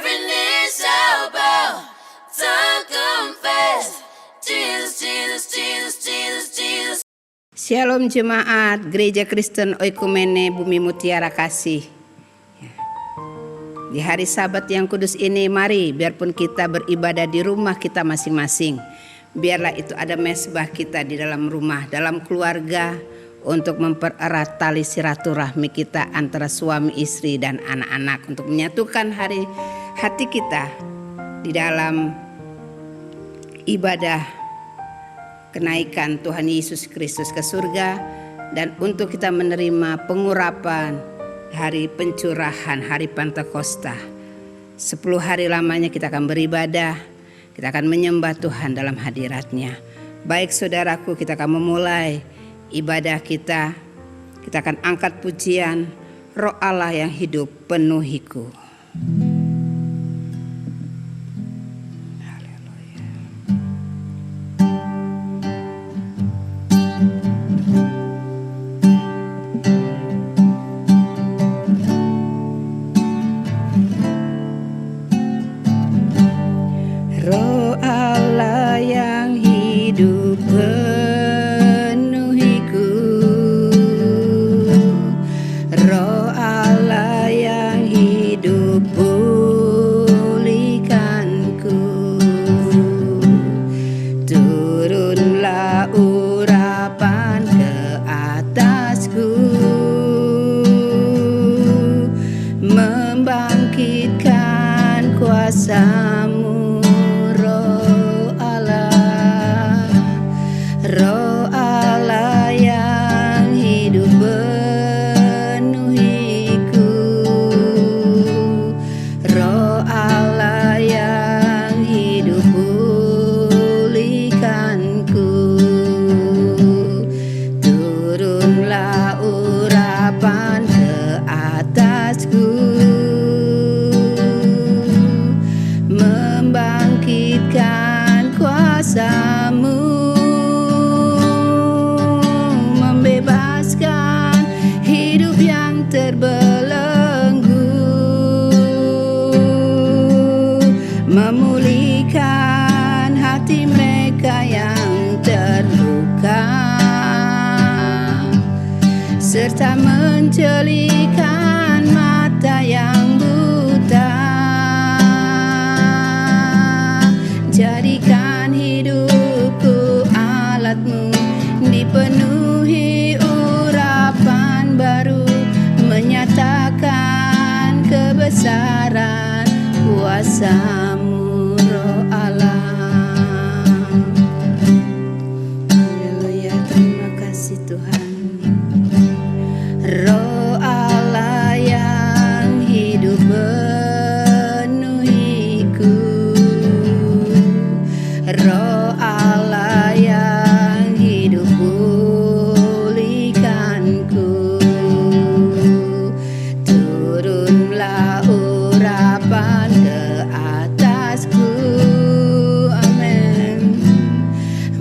every knee shall bow, tongue confess, Jesus, Jesus, Jesus, Jesus, Jesus. Shalom Jemaat Gereja Kristen Oikumene Bumi Mutiara Kasih. Di hari Sabat yang kudus ini, mari biarpun kita beribadah di rumah kita masing-masing, biarlah itu ada mesbah kita di dalam rumah, dalam keluarga, untuk mempererat tali silaturahmi kita antara suami istri dan anak-anak, untuk menyatukan hati kita di dalam ibadah kenaikan Tuhan Yesus Kristus ke surga, dan untuk kita menerima pengurapan hari pencurahan, hari Pentakosta. 10 hari lamanya kita akan beribadah, kita akan menyembah Tuhan dalam hadirat-Nya. Baik saudaraku, kita akan memulai ibadah kita. Kita akan angkat pujian, Roh Allah yang hidup penuhiku. Memulihkan hati mereka yang terluka, serta menjelikan mata yang buta. Jadikan hidupku alat-Mu, dipenuhi urapan baru, menyatakan kebesaran kuasa-Mu, Roh Allah. Haleluya, terima kasih Tuhan. Roh Allah yang hidup penuhiku, Roh Allah yang hidup pulihkanku. Turunlah urapan ke atasku, amin.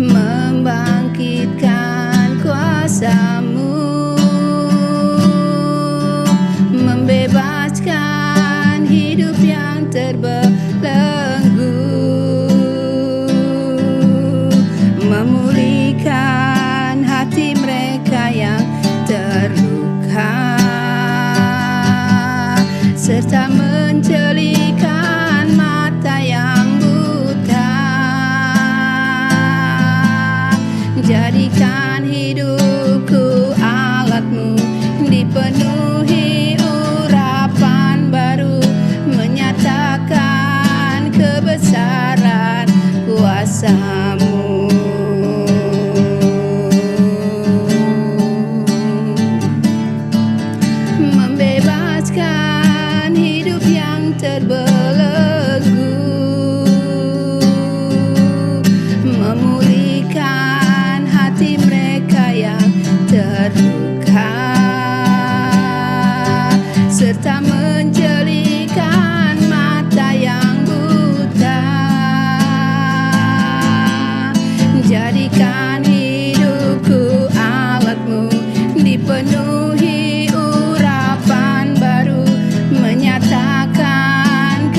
Membangkitkan kuasa-Mu, membebaskan hidup yang terbelenggu, memulihkan hati mereka yang terluka, serta menjelikan mata yang buta. Jadikan hidupku alat-Mu, dipenuhi urapan baru, menyatakan kebesaran kuasa-Mu. Membebaskan hidup yang terbelenggu, memulihkan hati mereka yang terluka, serta menjelikan mata yang buta. Jadikan hidupku alat-Mu, dipenuhi urapan baru, menyatakan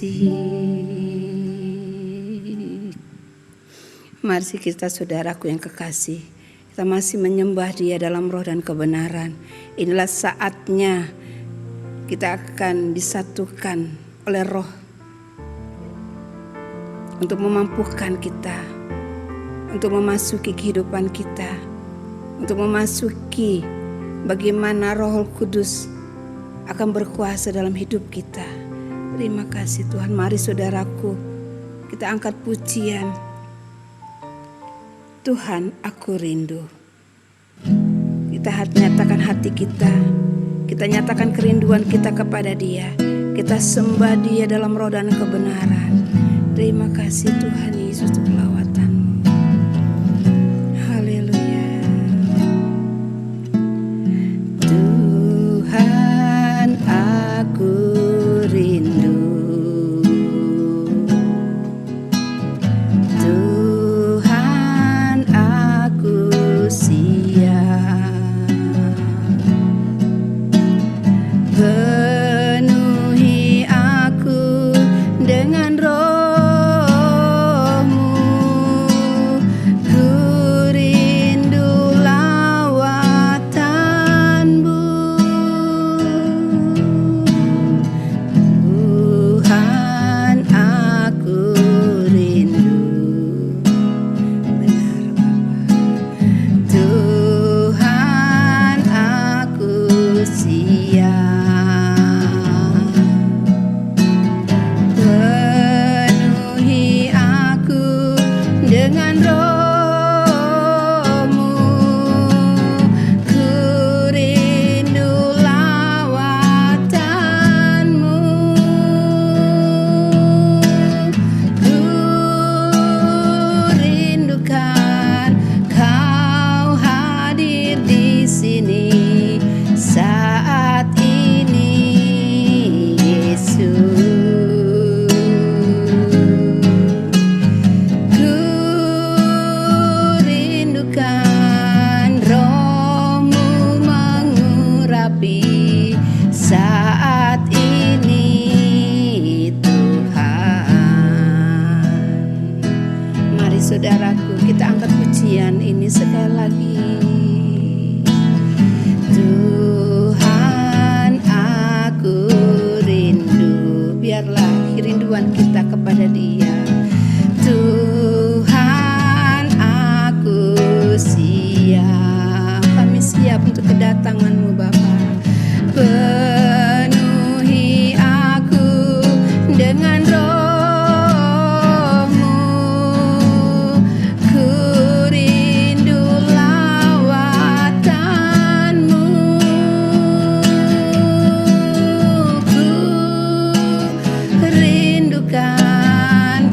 kasih. Mari kita saudaraku yang kekasih, kita masih menyembah Dia dalam roh dan kebenaran. Inilah saatnya kita akan disatukan oleh roh untuk memampukan kita, untuk memasuki kehidupan kita, untuk memasuki bagaimana Roh Kudus akan berkuasa dalam hidup kita. Terima kasih Tuhan. Mari saudaraku, kita angkat pujian. Tuhan, aku rindu. Kita nyatakan hati kita. Kita nyatakan kerinduan kita kepada Dia. Kita sembah Dia dalam roh dan kebenaran. Terima kasih Tuhan Yesus untuk lawatan-Mu. Haleluya. Tuhan, aku rindu. Tuhan, aku siap. Penuhi aku dengan roh-Mu. Ku rindu lawatan-Mu. Tuhan, aku rindu. Benar Bapa. Tuhan, aku siap. Penuhi aku dengan roh-Mu. Ku rindu lawatan-Mu. Ku rindukan Kau hadir di sini saat ini, Yesus. Ku rindukan Roh-Mu mengurapi saat ini, Tuhan. Mari saudaraku, kita angkat pujian ini sekali lagi. Tuhan, aku rindu. Biarlah kerinduan kita kepada Dia. Tuhan, aku siap. Kami siap untuk kedatangan-Mu Bapa. Penuhi aku dengan roh-Mu. Ku rindu lawatan-Mu. Ku rindukan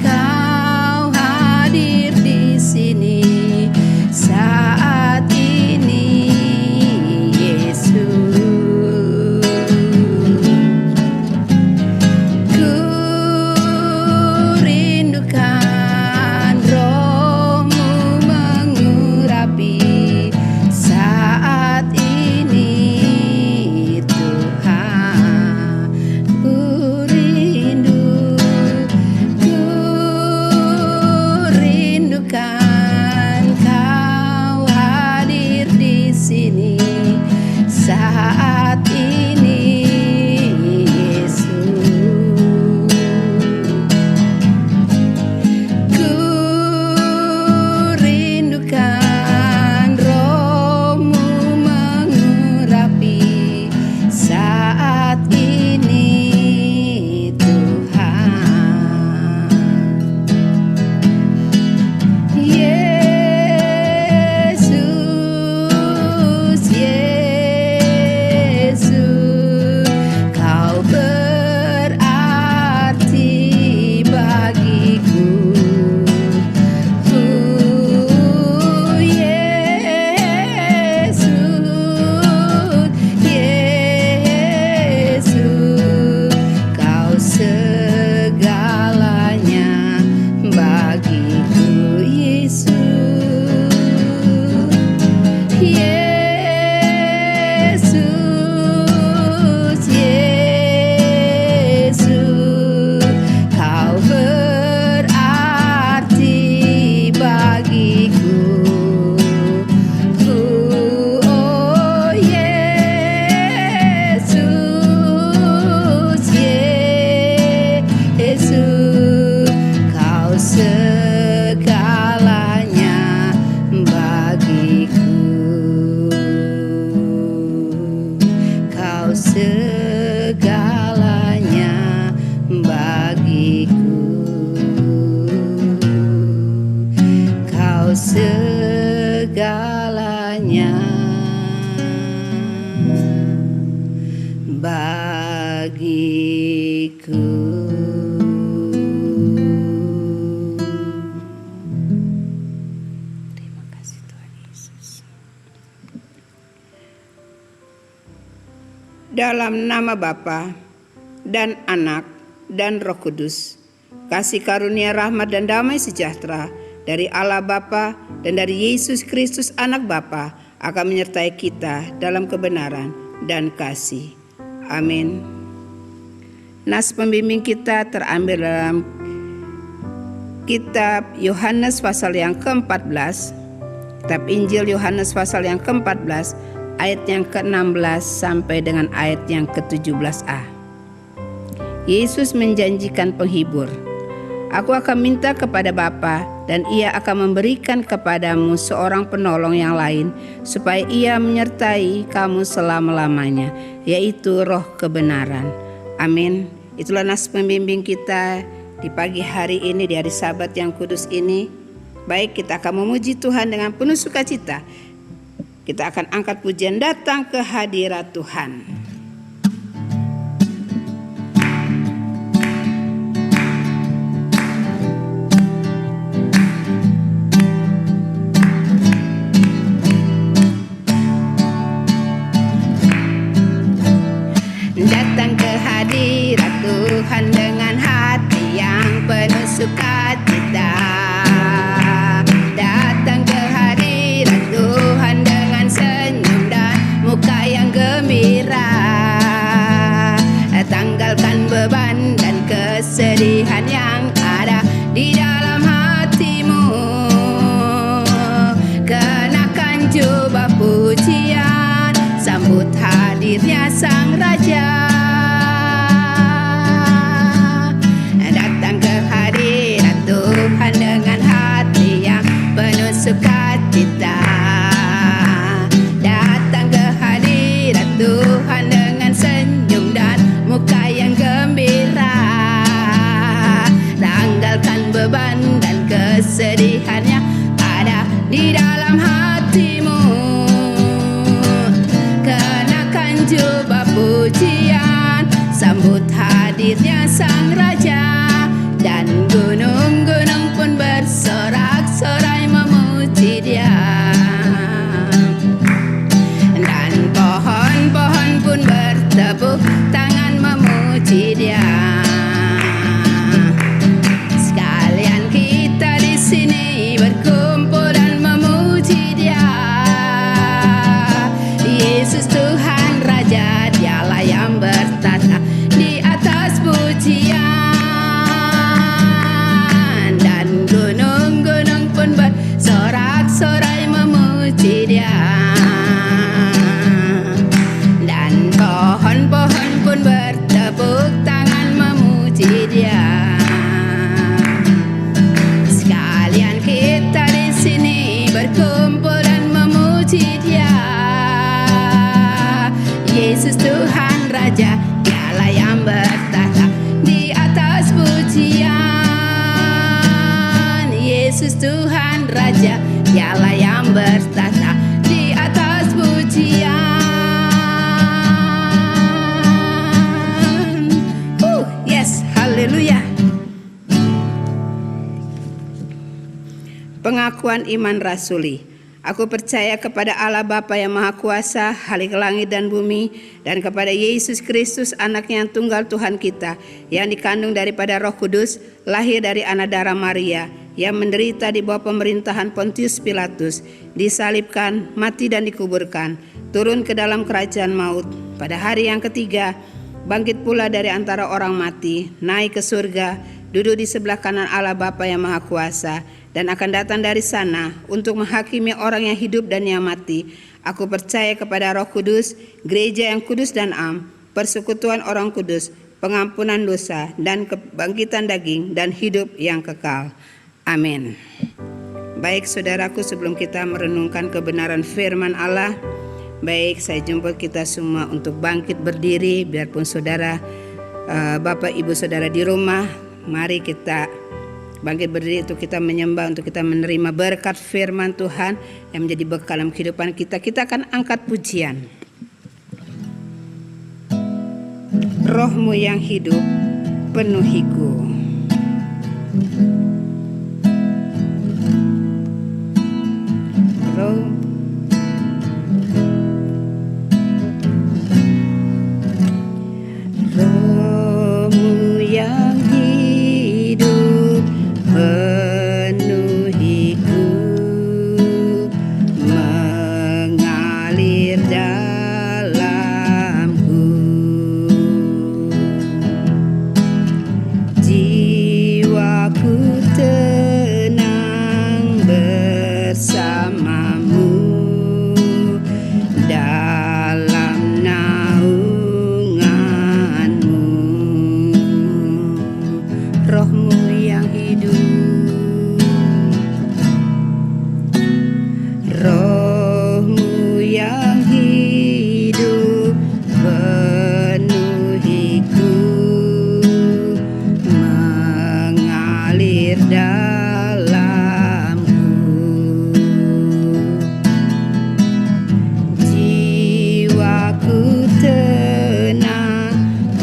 segalanya bagiku. Terima kasih Tuhan Yesus. Dalam nama Bapa dan Anak dan Roh Kudus, kasih karunia rahmat dan damai sejahtera dari Allah Bapa dan dari Yesus Kristus Anak Bapa akan menyertai kita dalam kebenaran dan kasih. Amin. Nas pembimbing kita terambil dalam kitab Yohanes pasal yang ke-14, kitab Injil Yohanes pasal yang ke-14, ayat yang ke-16 sampai dengan ayat yang ke-17a. Yesus menjanjikan penghibur. Aku akan minta kepada Bapa dan Ia akan memberikan kepadamu seorang penolong yang lain supaya Ia menyertai kamu selama-lamanya, yaitu Roh kebenaran. Amin. Itulah nas pembimbing kita di pagi hari ini, di hari Sabat yang kudus ini. Baik, kita akan memuji Tuhan dengan penuh sukacita. Kita akan angkat pujian datang ke hadirat Tuhan. Datang ke hadirat Tuhan dengan hati yang penuh sukacita. Datang ke hadirat Tuhan dengan senyum dan muka yang gembira. Tanggalkan beban dan kesedihan yang ada di dalam hatimu. Kenakan jubah pujian, sambut hadirnya Sang Raja. Datang ke hadirat Tuhan dengan hati yang penuh sukacita. Datang ke hadirat Tuhan dengan senyum dan muka yang gembira. Tanggalkan beban dan kesedihan yang ada di dalam hatimu. Kenakan jubah pujian, sambut hadirnya Sang Raja. Dan gunung-gunung pun bersorak-sorai memuji Dia. Dan pohon-pohon pun bertepuk tangan memuji Dia. Sekalian kita di sini berkumpul dan memuji Dia. Yesus Tuhan Raja, Dialah yang bertata di atas pujian. Dan gunung-gunung pun bersorak-sorai memuji Dia. Dan pohon-pohon pun bertepuk tangan memuji Dia. Sekalian kita di sini berkumpul dan memuji Dia. Yesus Tuhan Raja, Dialah yang bertata di atas pujian. Yesus Tuhan Raja, Dialah yang bertata di atas pujian. Yes, haleluya. Pengakuan iman rasuli. Aku percaya kepada Allah Bapa yang Maha Kuasa, Khalik langit dan bumi, dan kepada Yesus Kristus, Anaknya yang tunggal Tuhan kita, yang dikandung daripada Roh Kudus, lahir dari anak darah Maria, yang menderita di bawah pemerintahan Pontius Pilatus, disalibkan, mati dan dikuburkan, turun ke dalam kerajaan maut. Pada hari yang ketiga, bangkit pula dari antara orang mati, naik ke surga, duduk di sebelah kanan Allah Bapa yang Maha Kuasa, dan akan datang dari sana untuk menghakimi orang yang hidup dan yang mati. Aku percaya kepada Roh Kudus, gereja yang kudus dan am, persekutuan orang kudus, pengampunan dosa, dan kebangkitan daging, dan hidup yang kekal. Amin. Baik saudaraku, sebelum kita merenungkan kebenaran firman Allah, baik saya jemput kita semua untuk bangkit berdiri. Biarpun saudara, Bapak Ibu Saudara di rumah, mari kita Bangkit berdiri untuk kita menyembah, untuk kita menerima berkat firman Tuhan yang menjadi bekal dalam kehidupan kita. Kita akan angkat pujian. Rohmu yang hidup penuhiku. Rohmu yang hidup penuhiku, mengalir dalamku. Jiwaku tenang bersamamu dalam naunganmu. Rohmu yang hidup, rohmu yang hidup penuhiku, mengalir dalamku. Jiwaku tenang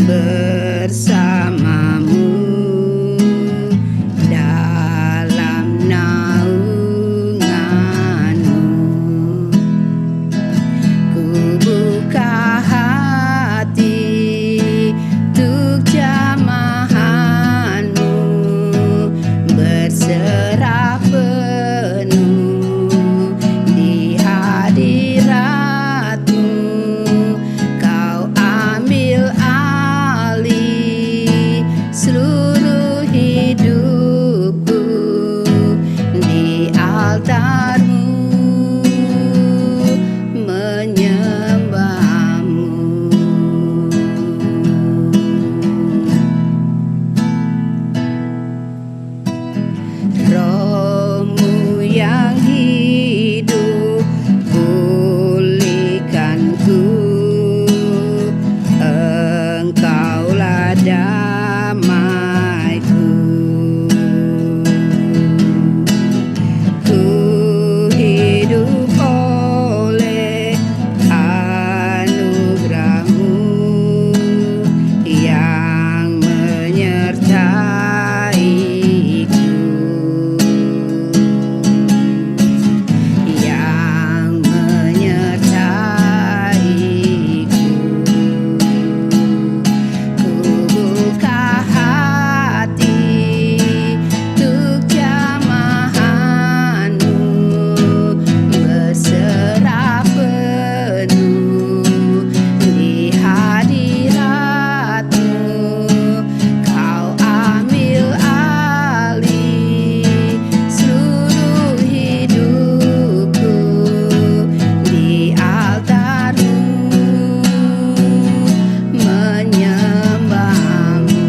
bersamamu dalam naunganmu. Ku buka hati untuk jamahanmu, berserah penuh di hadiratmu. Kau ambil alih seluruh hidupku di altarmu, menyembahmu. Rohmu yang hidup pulihkanku, Engkaulah damaiku. Ku hidup oleh anugerah-Mu yang menyertaiku, yang menyertaiku. Ku buka hati untuk jamahanmu, berserah penuh di hadiratmu. Kau ambil alih seluruh hidupku di altarmu, menyembahmu.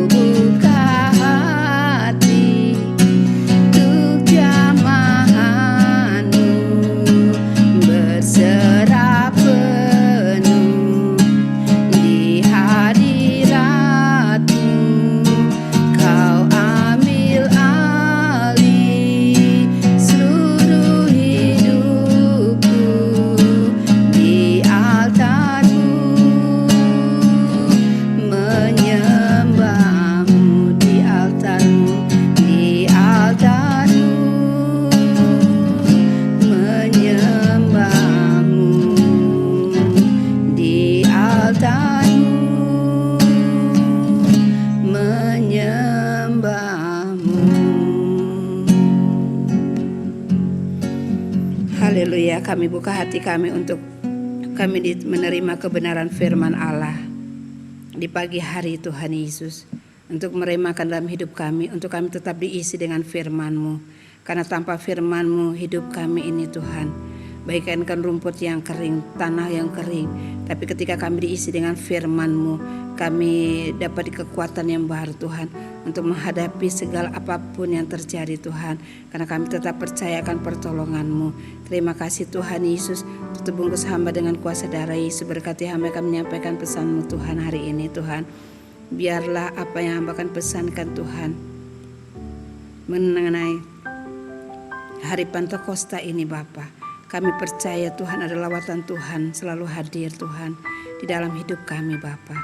Ku buka hati untuk jamahanmu, berserah penuh di hadiratmu. Kau ambil alih seluruh hidupku di altarmu, menyembahmu di altarmu, di altarmu, menyembahmu di altarmu, menyembahmu. Haleluya, kami buka hati kami untuk kami menerima kebenaran firman Allah di pagi hari Tuhan Yesus, untuk meremakan dalam hidup kami, untuk kami tetap diisi dengan firman-Mu. Karena tanpa firman-Mu hidup kami ini Tuhan bagaikan rumput yang kering, tanah yang kering. Tapi ketika kami diisi dengan firman-Mu, kami dapat kekuatan yang baru Tuhan, untuk menghadapi segala apapun yang terjadi Tuhan. Karena kami tetap percaya akan pertolongan-Mu. Terima kasih Tuhan Yesus. Tutup bungkus hamba dengan kuasa darah Yesus. Berkati hamba kami menyampaikan pesan-Mu Tuhan hari ini Tuhan. biarlah apa yang hamba akan pesankan Tuhan mengenai hari Pentakosta ini Bapa. Kami percaya Tuhan ada lawatan Tuhan selalu hadir Tuhan di dalam hidup kami Bapa.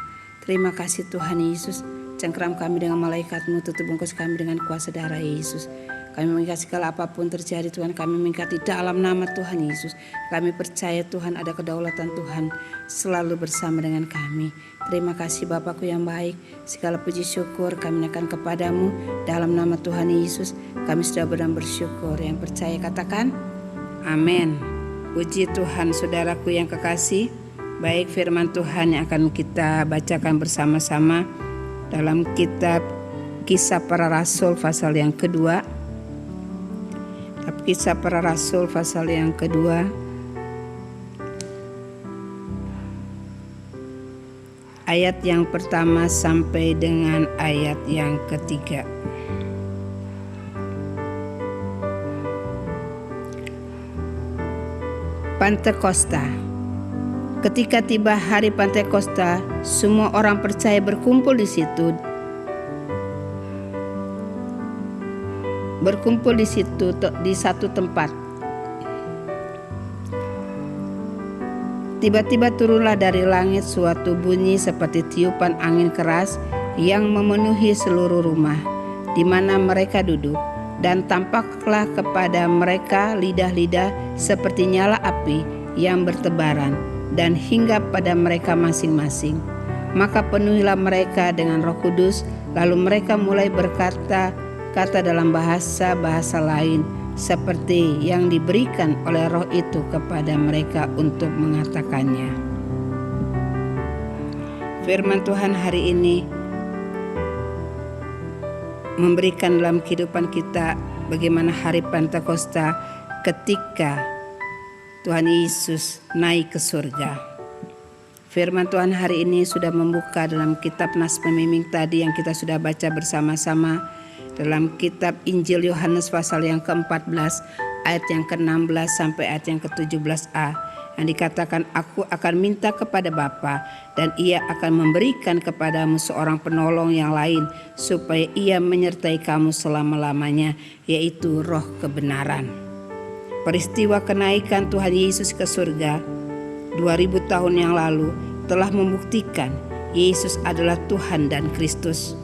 Terima kasih Tuhan Yesus, cengkeram kami dengan malaikat-Mu, tutup bungkus kami dengan kuasa darah Yesus. Kami mengikat segala apapun terjadi Tuhan, kami mengikat di dalam nama Tuhan Yesus. Kami percaya Tuhan ada kedaulatan Tuhan selalu bersama dengan kami. Terima kasih Bapakku yang baik, segala puji syukur kami naikkan kepadamu dalam nama Tuhan Yesus. Kami sudah bersyukur, yang percaya katakan amin. Puji Tuhan saudaraku yang kekasih. Baik, firman Tuhan yang akan kita bacakan bersama-sama dalam kitab Kisah Para Rasul pasal yang kedua. Kisah Para Rasul pasal yang kedua ayat yang pertama sampai dengan ayat yang ketiga. Pentakosta. Ketika tiba hari Pentakosta, semua orang percaya berkumpul di situ di satu tempat. Tiba-tiba turunlah dari langit suatu bunyi seperti tiupan angin keras yang memenuhi seluruh rumah di mana mereka duduk, dan tampaklah kepada mereka lidah-lidah seperti nyala api yang bertebaran dan hinggap pada mereka masing-masing. Maka penuhilah mereka dengan Roh Kudus, lalu mereka mulai berkata kata dalam bahasa-bahasa lain seperti yang diberikan oleh Roh itu kepada mereka untuk mengatakannya. Firman Tuhan hari ini memberikan dalam kehidupan kita bagaimana hari Pentakosta ketika Tuhan Yesus naik ke surga. Firman Tuhan hari ini sudah membuka dalam kitab Nas Pemimpin tadi yang kita sudah baca bersama-sama, dalam kitab Injil Yohanes pasal yang ke-14 ayat yang ke-16 sampai ayat yang ke-17a, yang dikatakan, aku akan minta kepada Bapa dan ia akan memberikan kepadamu seorang penolong yang lain supaya ia menyertai kamu selama-lamanya, yaitu Roh kebenaran. Peristiwa kenaikan Tuhan Yesus ke surga 2000 tahun yang lalu telah membuktikan Yesus adalah Tuhan dan Kristus.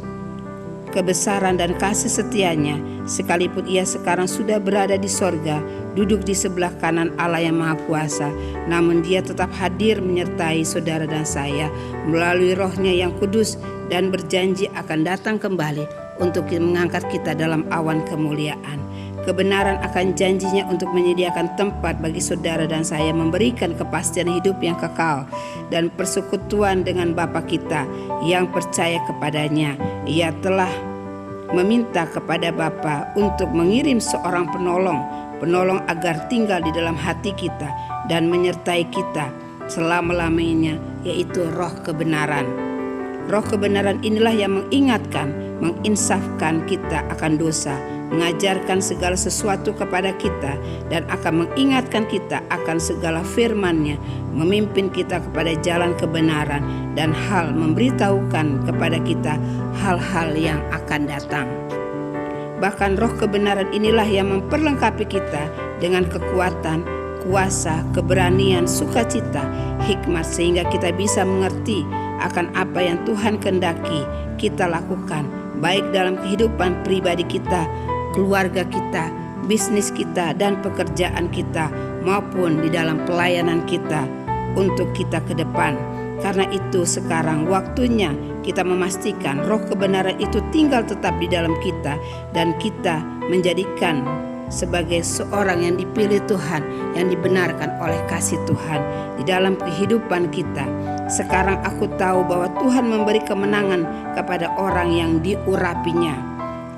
Kebesaran dan kasih setianya, sekalipun ia sekarang sudah berada di sorga, duduk di sebelah kanan Allah yang Maha Kuasa, namun dia tetap hadir menyertai saudara dan saya melalui Roh-Nya yang kudus, dan berjanji akan datang kembali untuk mengangkat kita dalam awan kemuliaan. Kebenaran akan janjinya untuk menyediakan tempat bagi saudara dan saya, memberikan kepastian hidup yang kekal dan persekutuan dengan Bapa kita yang percaya kepadanya. Ia telah meminta kepada Bapa untuk mengirim seorang penolong agar tinggal di dalam hati kita dan menyertai kita selama-lamanya, yaitu Roh kebenaran. Roh kebenaran inilah yang mengingatkan, menginsafkan kita akan dosa, mengajarkan segala sesuatu kepada kita, dan akan mengingatkan kita akan segala firman-Nya, memimpin kita kepada jalan kebenaran, dan memberitahukan kepada kita hal-hal yang akan datang. Bahkan Roh kebenaran inilah yang memperlengkapi kita dengan kekuatan, kuasa, keberanian, sukacita, hikmat, sehingga kita bisa mengerti akan apa yang Tuhan kehendaki kita lakukan, baik dalam kehidupan pribadi kita, keluarga kita, bisnis kita, dan pekerjaan kita, maupun di dalam pelayanan kita untuk kita ke depan. Karena itu sekarang waktunya kita memastikan Roh kebenaran itu tinggal tetap di dalam kita, dan kita menjadikan sebagai seorang yang dipilih Tuhan, yang dibenarkan oleh kasih Tuhan di dalam kehidupan kita. Sekarang aku tahu bahwa Tuhan memberi kemenangan kepada orang yang diurapinya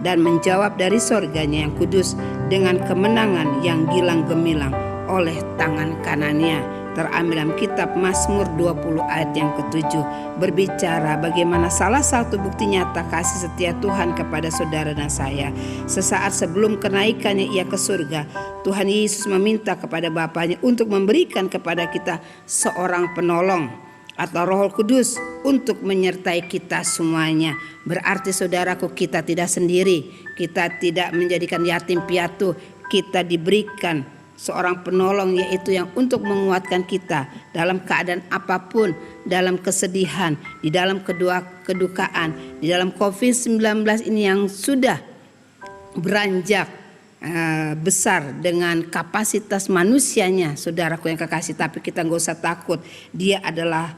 dan menjawab dari sorganya yang kudus dengan kemenangan yang gilang gemilang oleh tangan kanannya. Terambil dalam kitab Mazmur 20 ayat yang ke-7, berbicara bagaimana salah satu bukti nyata kasih setia Tuhan kepada saudara dan saya. Sesaat sebelum kenaikannya ia ke surga, Tuhan Yesus meminta kepada Bapanya untuk memberikan kepada kita seorang penolong atau Roh Kudus untuk menyertai kita semuanya. Berarti saudaraku, kita tidak sendiri, kita tidak menjadikan yatim piatu, kita diberikan seorang penolong, yaitu yang untuk menguatkan kita dalam keadaan apapun, dalam kesedihan, di dalam kedukaan, di dalam COVID-19 ini yang sudah beranjak besar dengan kapasitas manusianya, saudaraku yang kekasih. Tapi kita gak usah takut, dia adalah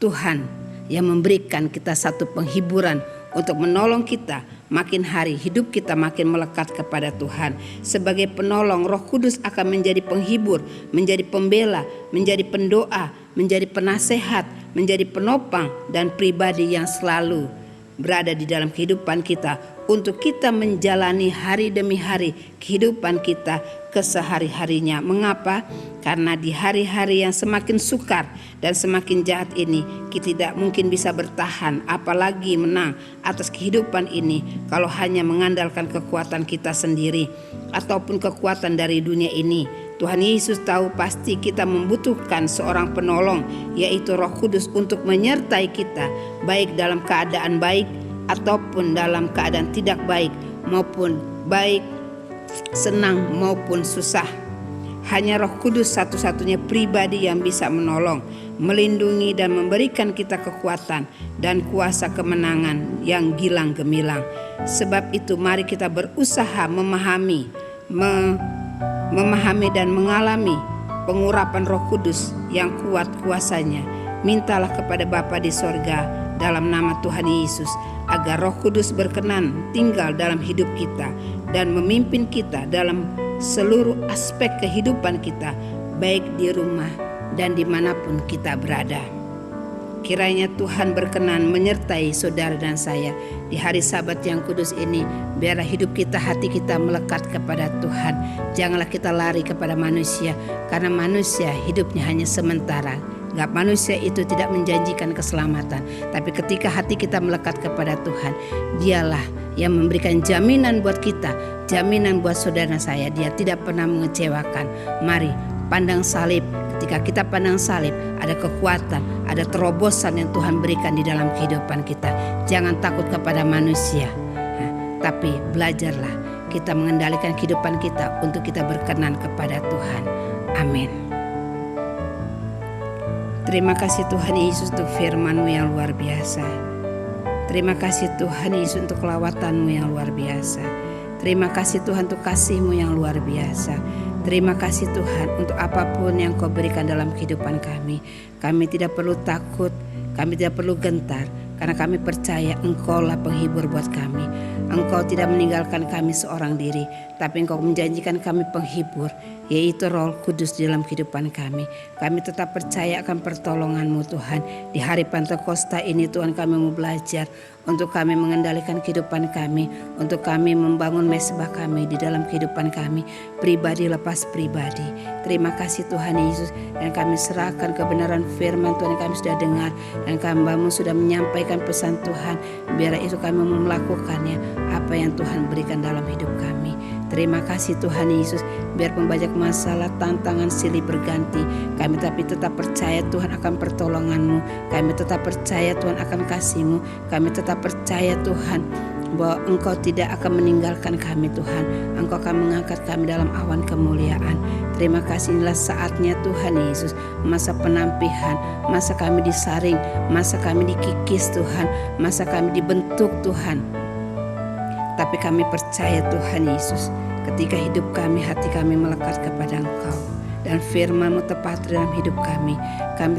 Tuhan yang memberikan kita satu penghiburan untuk menolong kita. Makin hari hidup kita makin melekat kepada Tuhan. Sebagai penolong, Roh Kudus akan menjadi penghibur, menjadi pembela, menjadi pendoa, menjadi penasehat, menjadi penopang dan pribadi yang selalu berada di dalam kehidupan kita untuk kita menjalani hari demi hari kehidupan kita kesehari-harinya. Mengapa? Karena di hari-hari yang semakin sukar dan semakin jahat ini, kita tidak mungkin bisa bertahan apalagi menang atas kehidupan ini kalau hanya mengandalkan kekuatan kita sendiri ataupun kekuatan dari dunia ini. Tuhan Yesus tahu pasti kita membutuhkan seorang penolong, yaitu Roh Kudus, untuk menyertai kita baik dalam keadaan baik ataupun dalam keadaan tidak baik, maupun baik senang maupun susah. Hanya Roh Kudus satu-satunya pribadi yang bisa menolong, melindungi dan memberikan kita kekuatan dan kuasa kemenangan yang gilang gemilang. Sebab itu mari kita berusaha memahami dan mengalami pengurapan Roh Kudus yang kuat kuasanya. Mintalah kepada Bapa di sorga dalam nama Tuhan Yesus agar Roh Kudus berkenan tinggal dalam hidup kita dan memimpin kita dalam seluruh aspek kehidupan kita, baik di rumah dan dimanapun kita berada. Kiranya Tuhan berkenan menyertai saudara dan saya di hari Sabat yang kudus ini. Biarlah hidup kita, hati kita melekat kepada Tuhan. Janganlah kita lari kepada manusia, karena manusia hidupnya hanya sementara. Manusia itu tidak menjanjikan keselamatan. Tapi ketika hati kita melekat kepada Tuhan, dialah yang memberikan jaminan buat kita, jaminan buat saudara saya. Dia tidak pernah mengecewakan. Mari pandang salib. Ketika kita pandang salib, ada kekuatan, ada terobosan yang Tuhan berikan di dalam kehidupan kita. Jangan takut kepada manusia, tapi belajarlah kita mengendalikan kehidupan kita untuk kita berkenan kepada Tuhan. Amin. Terima kasih Tuhan Yesus untuk firman-Mu yang luar biasa. Terima kasih Tuhan Yesus untuk kelawatanmu yang luar biasa. Terima kasih Tuhan untuk kasih-Mu yang luar biasa. Terima kasih Tuhan untuk apapun yang Kau berikan dalam kehidupan kami. Kami tidak perlu takut, kami tidak perlu gentar, karena kami percaya Engkau-lah penghibur buat kami. Engkau tidak meninggalkan kami seorang diri, tapi Engkau menjanjikan kami penghibur, yaitu Roh Kudus di dalam kehidupan kami. Kami tetap percaya akan pertolongan-Mu Tuhan. Di hari Pentakosta ini Tuhan, kami mau belajar untuk kami mengendalikan kehidupan kami, untuk kami membangun mesbah kami di dalam kehidupan kami, pribadi lepas pribadi. Terima kasih Tuhan Yesus, dan kami serahkan kebenaran firman Tuhan yang kami sudah dengar, dan kami sudah menyampaikan pesan Tuhan. Biar itu kami mau melakukannya, apa yang Tuhan berikan dalam hidup kami. Terima kasih Tuhan Yesus, biar pembajak masalah, tantangan, silih berganti, kami tapi tetap percaya Tuhan akan pertolongan-Mu. Kami tetap percaya Tuhan akan kasih-Mu. Kami tetap percaya Tuhan bahwa Engkau tidak akan meninggalkan kami Tuhan. Engkau akan mengangkat kami dalam awan kemuliaan. Terima kasih, inilah saatnya Tuhan Yesus, masa penampihan, masa kami disaring, masa kami dikikis Tuhan, masa kami dibentuk Tuhan. Tapi kami percaya Tuhan Yesus, ketika hidup kami, hati kami melekat kepada Engkau dan firman-Mu tepat dalam hidup kami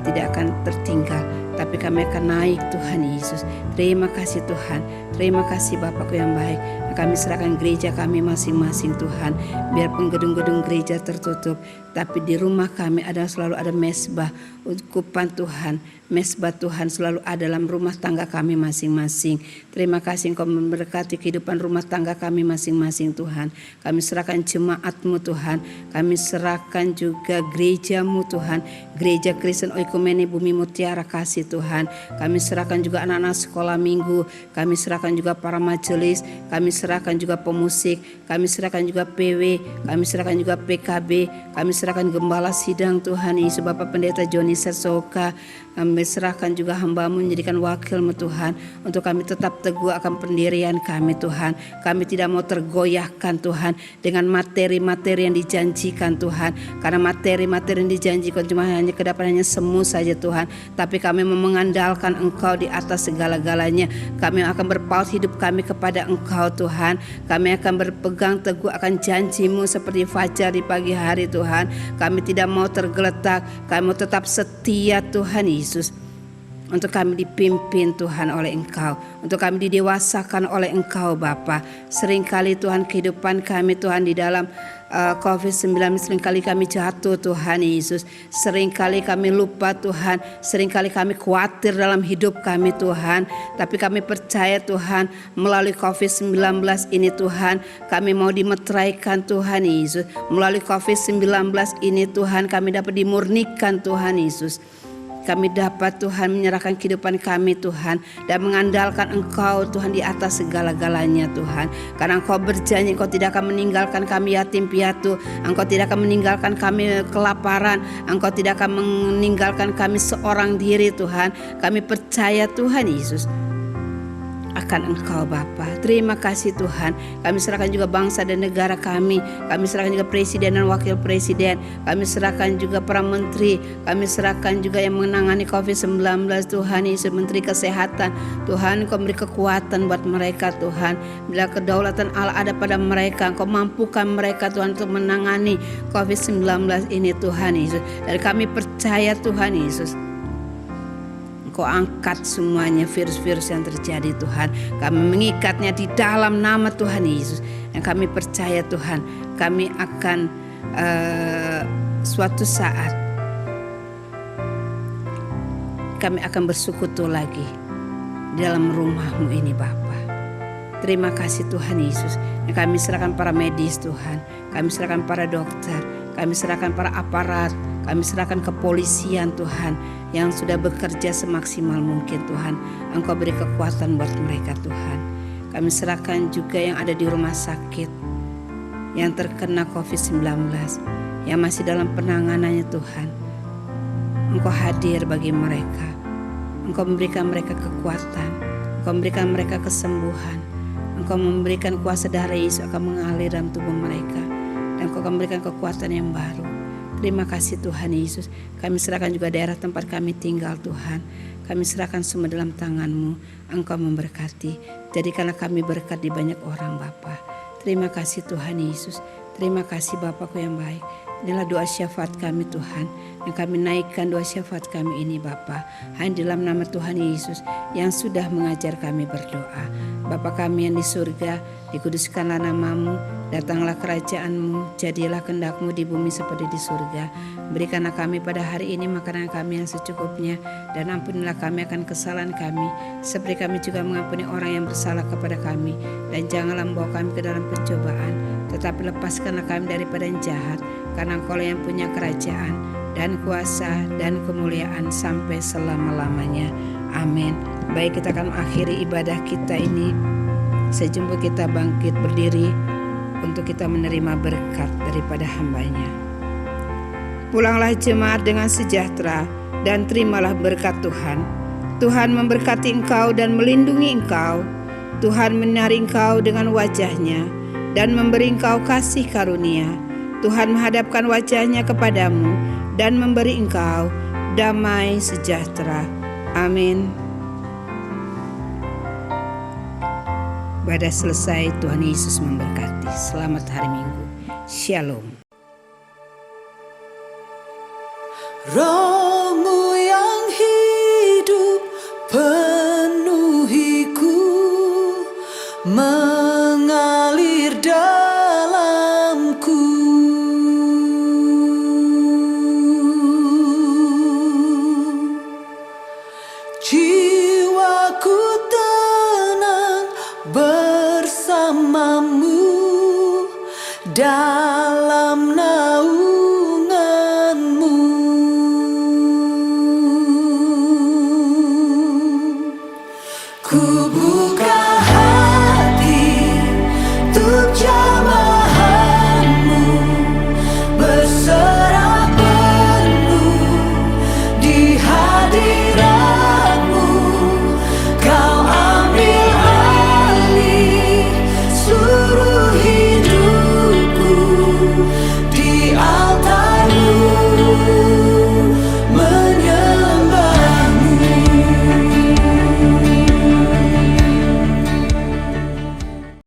tidak akan tertinggal, tapi kami akan naik Tuhan Yesus. Terima kasih Tuhan, terima kasih Bapakku yang baik. Kami serahkan gereja kami masing-masing Tuhan, biarpun gedung-gedung gereja tertutup, tapi di rumah kami selalu ada mesbah ukupan Tuhan, mesbah Tuhan selalu ada dalam rumah tangga kami masing-masing. Terima kasih Engkau memberkati kehidupan rumah tangga kami masing-masing Tuhan. Kami serahkan jemaat-Mu Tuhan. Kami serahkan juga gereja-Mu Tuhan. Gereja Kristen Oikumene Bumi Mutiara Kasih Tuhan. Kami serahkan juga anak-anak sekolah minggu. Kami serahkan juga para majelis. Kami serahkan juga pemusik. Kami serahkan juga PW. Kami serahkan juga PKB. Kami serahkan gembala sidang Tuhan Yesus, Bapak Pendeta Joni Sesoka. Kami serahkan juga hamba-Mu menjadikan wakil-Mu Tuhan, untuk kami tetap teguh akan pendirian kami Tuhan. Kami tidak mau tergoyahkan Tuhan dengan materi-materi yang dijanjikan Tuhan, karena materi-materi yang dijanjikan cuma hanya kedapat hanya semu saja Tuhan. Tapi kami mau mengandalkan Engkau di atas segala-galanya. Kami akan berpaut hidup kami kepada Engkau Tuhan. Kami akan berpegang teguh akan janji-Mu seperti fajar di pagi hari Tuhan. Kami tidak mau tergeletak, kami mau tetap setia Tuhan Yesus. Untuk kami dipimpin Tuhan oleh Engkau, untuk kami didewasakan oleh Engkau Bapa. Seringkali Tuhan kehidupan kami Tuhan di dalam COVID-19, seringkali kami jatuh Tuhan Yesus. Seringkali kami lupa Tuhan, seringkali kami khawatir dalam hidup kami Tuhan. Tapi kami percaya Tuhan, melalui COVID-19 ini Tuhan, kami mau dimeteraikan Tuhan Yesus. Melalui COVID-19 ini Tuhan, kami dapat dimurnikan Tuhan Yesus. Kami dapat Tuhan menyerahkan kehidupan kami Tuhan, dan mengandalkan Engkau Tuhan di atas segala-galanya Tuhan. Karena Engkau berjanji Engkau tidak akan meninggalkan kami yatim piatu, Engkau tidak akan meninggalkan kami kelaparan, Engkau tidak akan meninggalkan kami seorang diri Tuhan. Kami percaya Tuhan Yesus akan Engkau Bapa. Terima kasih Tuhan. Kami serahkan juga bangsa dan negara kami. Kami serahkan juga presiden dan wakil presiden. Kami serahkan juga para menteri. Kami serahkan juga yang menangani COVID-19 Tuhan Yesus, menteri kesehatan. Tuhan Engkau beri kekuatan buat mereka Tuhan. Bila kedaulatan Allah ada pada mereka, Engkau mampukan mereka Tuhan untuk menangani COVID-19 ini Tuhan Yesus. Dan kami percaya Tuhan Yesus, Engkau angkat semuanya virus-virus yang terjadi Tuhan. Kami mengikatnya di dalam nama Tuhan Yesus. Yang kami percaya Tuhan, kami akan suatu saat kami akan bersekutu lagi di dalam rumah-Mu ini Bapa. Terima kasih Tuhan Yesus. Yang kami serahkan para medis Tuhan, kami serahkan para dokter, kami serahkan para aparat, kami serahkan kepolisian Tuhan yang sudah bekerja semaksimal mungkin Tuhan. Engkau beri kekuatan buat mereka Tuhan. Kami serahkan juga yang ada di rumah sakit, yang terkena COVID-19, yang masih dalam penanganannya Tuhan. Engkau hadir bagi mereka. Engkau memberikan mereka kekuatan. Engkau memberikan mereka kesembuhan. Engkau memberikan kuasa darah Yesus akan mengalir dalam tubuh mereka. Dan Engkau akan memberikan kekuatan yang baru. Terima kasih Tuhan Yesus. Kami serahkan juga daerah tempat kami tinggal Tuhan. Kami serahkan semua dalam tangan-Mu. Engkau memberkati. Jadikanlah kami berkat di banyak orang Bapa. Terima kasih Tuhan Yesus. Terima kasih Bapakku yang baik. Inilah doa syafaat kami Tuhan, yang kami naikkan doa syafaat kami ini Bapa, hanya dalam nama Tuhan Yesus yang sudah mengajar kami berdoa. Bapa kami yang di surga, dikuduskanlah nama-Mu, datanglah kerajaan-Mu, jadilah kehendak-Mu di bumi seperti di surga. Berikanlah kami pada hari ini makanan kami yang secukupnya, dan ampunilah kami akan kesalahan kami, seperti kami juga mengampuni orang yang bersalah kepada kami. Dan janganlah membawa kami ke dalam pencobaan, tetapi lepaskanlah kami daripada yang jahat, karena Engkau yang punya kerajaan dan kuasa dan kemuliaan sampai selama-lamanya. Amin. Baik, kita akan mengakhiri ibadah kita ini. Sejumpa kita bangkit berdiri untuk kita menerima berkat daripada hamba-Nya. Pulanglah jemaat dengan sejahtera dan terimalah berkat Tuhan. Tuhan memberkati engkau dan melindungi engkau. Tuhan menyinari engkau dengan wajah-Nya dan memberi engkau kasih karunia. Tuhan menghadapkan wajah-Nya kepadamu dan memberi engkau damai sejahtera. Amin. Ibadah selesai, Tuhan Yesus memberkati. Selamat hari Minggu. Shalom. Roh-Mu yang hidup penuhiku, mengalir dalamku. dalam